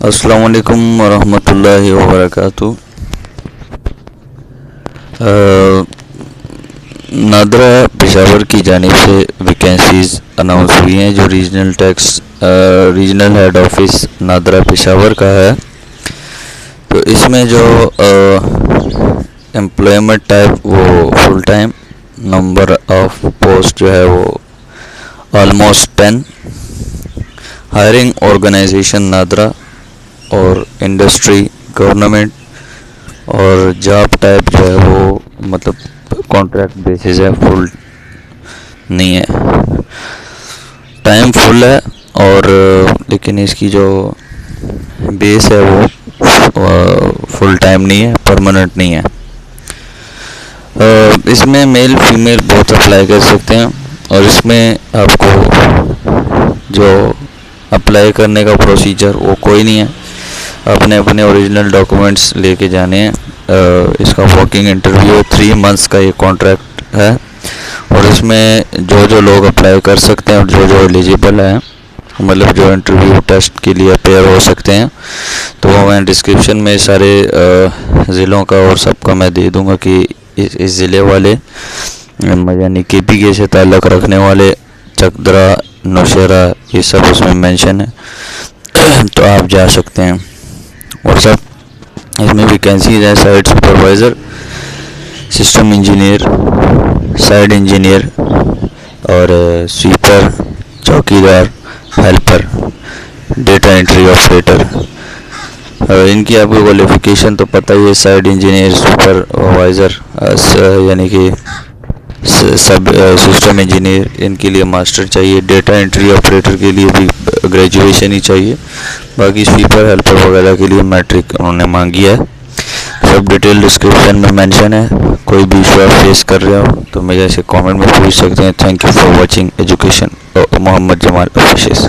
السلام علیکم ورحمۃ اللہ وبرکاتہ۔ نادرا پشاور کی جانب سے ویکینسیز اناؤنس ہوئی ہیں جو regional head office NADRA Peshawar کا ہے۔ تو اس میں جو امپلائمنٹ ٹائپ وہ full time, number of post جو ہے وہ آلموسٹ 10، ہائرنگ آرگنائزیشن نادرا اور انڈسٹری گورنمنٹ، اور جاب ٹائپ جو ہے وہ مطلب کانٹریکٹ بیسز ہے، فل نہیں ہے، ٹائم فل ہے، اور لیکن اس کی جو بیس ہے وہ فل ٹائم نہیں ہے، پرماننٹ نہیں ہے۔ اس میں میل فیمیل بہت اپلائی کر سکتے ہیں، اور اس میں آپ کو جو اپلائی کرنے کا پروسیجر وہ کوئی نہیں ہے، اپنے اوریجنل ڈاکومنٹس لے کے جانے ہیں۔ اس کا ورکنگ انٹرویو 3 منتھس کا یہ کانٹریکٹ ہے، اور اس میں جو لوگ اپلائی کر سکتے ہیں اور جو ایلیجیبل ہیں، مطلب جو انٹرویو ٹیسٹ کے لیے اپیئر ہو سکتے ہیں، تو وہ میں ڈسکرپشن میں سارے ضلعوں کا اور سب کا میں دے دوں گا کہ اس ضلع والے یعنی KPK سے تعلق رکھنے والے، چکدرا، نوشہرہ، یہ سب اس میں مینشن ہے، تو آپ جا سکتے ہیں۔ اور سب اس میں ویکینسیز ہیں: site supervisor, system engineer, site engineer, اور سویپر، چوکیدار، ہیلپر، ڈیٹا انٹری آپریٹر۔ ان کی آپ کو کوالیفیکیشن تو پتہ ہی ہے، سائٹ انجینئر، سپروائزر یعنی کہ سب سسٹم انجینئر، ان کے لیے ماسٹر چاہیے، ڈیٹا انٹری آپریٹر کے لیے بھی گریجویشن ہی چاہیے، باقی سویپر، ہیلپر وغیرہ کے لیے میٹرک انہوں نے مانگی ہے۔ سب ڈیٹیل ڈسکرپشن میں مینشن ہے، کوئی بھی ایشو آپ فیس کر رہے ہو تو میرے سے کامنٹ میں پوچھ سکتے ہیں۔ Thank you for watching education Muhammad Jamal آفیشیس۔